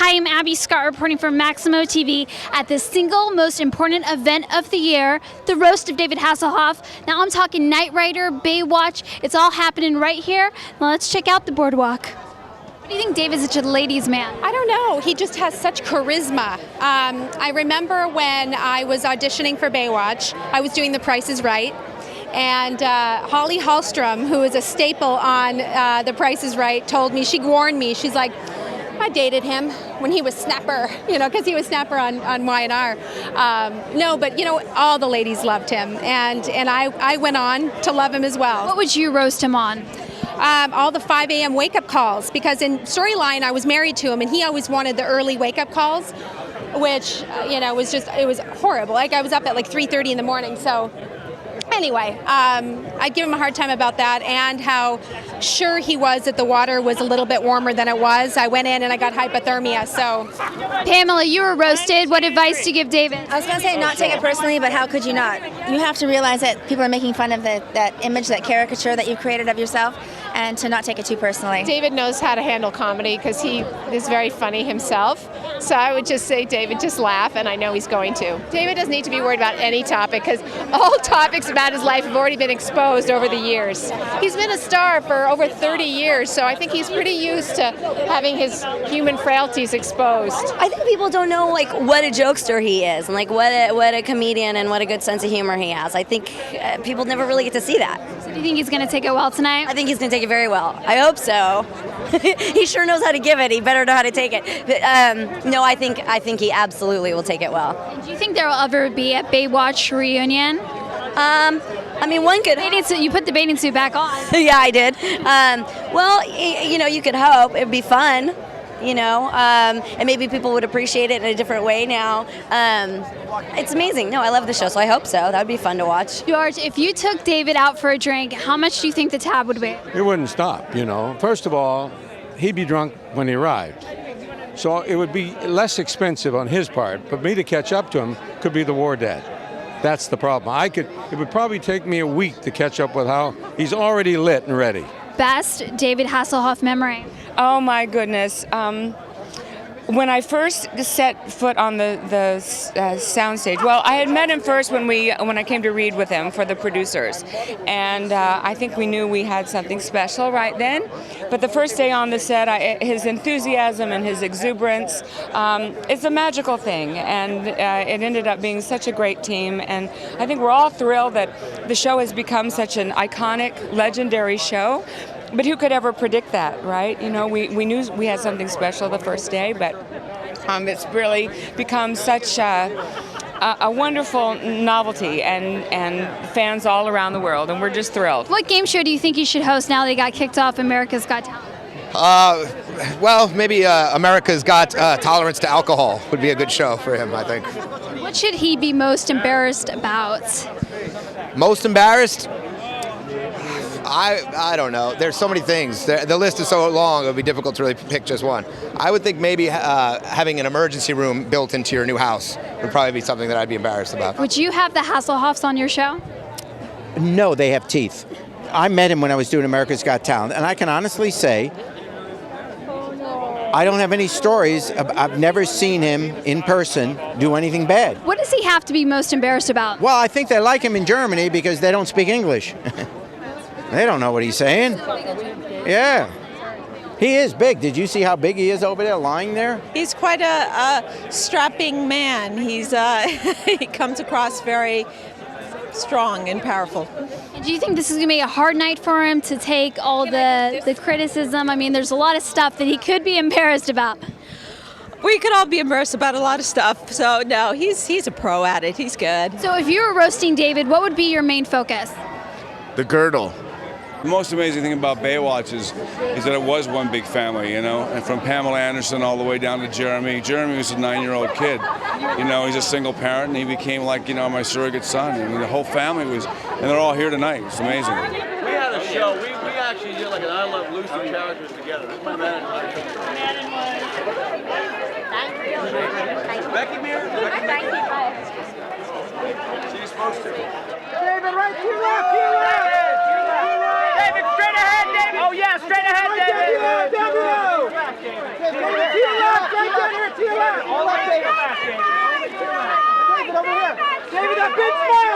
Hi, I'm Abbey Scott reporting for MaximoTV at the single most important event of the year, the roast of David Hasselhoff. Now I'm talking Knight Rider, Baywatch, it's all happening right here. Now let's check out the boardwalk. What do you think David's such a ladies' man? I don't know. He just has such charisma. I remember when I was auditioning for Baywatch, I was doing The Price is Right. And Holly Hallstrom, who is a staple on The Price is Right, told me, she warned me, she's like, I dated him when he was Snapper, because he was Snapper on Y&R. No, but, all the ladies loved him, and I went on to love him as well. What would you roast him on? All the 5 a.m. wake-up calls, because in Storyline, I was married to him, and he always wanted the early wake-up calls, which, it was horrible. Like, I was up at like 3:30 in the morning, so... Anyway, I give him a hard time about that and how sure he was that the water was a little bit warmer than it was. I went in and I got hypothermia, so. Pamela, you were roasted. What advice do you give David? I was going to say not take it personally, but how could you not? You have to realize that people are making fun of that image, that caricature that you've created of yourself, and to not take it too personally. David knows how to handle comedy because he is very funny himself. So I would just say, David, just laugh, and I know he's going to. David doesn't need to be worried about any topic because all topics about his life have already been exposed over the years. He's been a star for over 30 years, so I think he's pretty used to having his human frailties exposed. I think people don't know what a jokester he is, and what a comedian and what a good sense of humor he has. I think people never really get to see that. So do you think he's going to take it well tonight? I think he's going to take it very well. I hope so. He sure knows how to give it. He better know how to take it. But, no, I think he absolutely will take it well. And do you think there will ever be a Baywatch reunion? One could. You put the bathing suit back on. Yeah, I did. You could hope it'd be fun. And maybe people would appreciate it in a different way now. It's amazing. No, I love the show, so I hope so. That would be fun to watch. George, if you took David out for a drink, how much do you think the tab would be? It wouldn't stop, First of all, he'd be drunk when he arrived. So it would be less expensive on his part, but me to catch up to him could be the war debt. That's the problem. It would probably take me a week to catch up with how he's already lit and ready. Best David Hasselhoff memory? Oh my goodness. When I first set foot on the soundstage, well, I had met him first when I came to read with him for the producers, and I think we knew we had something special right then. But the first day on the set, his enthusiasm and his exuberance, it's a magical thing, and it ended up being such a great team. And I think we're all thrilled that the show has become such an iconic, legendary show. But who could ever predict that, right? We knew we had something special the first day, but it's really become such a wonderful novelty and fans all around the world, and we're just thrilled. What game show do you think he should host now that he got kicked off America's Got Talent? Maybe America's Got Tolerance to Alcohol would be a good show for him, I think. What should he be most embarrassed about? Most embarrassed? I don't know. There's so many things. The list is so long, it would be difficult to really pick just one. I would think maybe having an emergency room built into your new house would probably be something that I'd be embarrassed about. Would you have the Hasselhoffs on your show? No, they have teeth. I met him when I was doing America's Got Talent, and I can honestly say I don't have any stories. I've never seen him in person do anything bad. What does he have to be most embarrassed about? Well, I think they like him in Germany because they don't speak English. They don't know what he's saying. Yeah. He is big. Did you see how big he is over there lying there? He's quite a strapping man. He's he comes across very strong and powerful. Do you think this is going to be a hard night for him to take all the criticism? I mean, there's a lot of stuff that he could be embarrassed about. We could all be embarrassed about a lot of stuff. So, no, he's a pro at it. He's good. So if you were roasting David, what would be your main focus? The girdle. The most amazing thing about Baywatch is that it was one big family, and from Pamela Anderson all the way down to Jeremy. Jeremy was a 9-year-old kid, he's a single parent, and he became my surrogate son. And the whole family and they're all here tonight. It's amazing. We had a show. We actually did like an I Love Lucy characters together. My man and Becky Mears? She's supposed to. David, right to your left, David, straight ahead, David. Oh, yeah, straight ahead, David. David, to your left, David, over here. David, that big smile.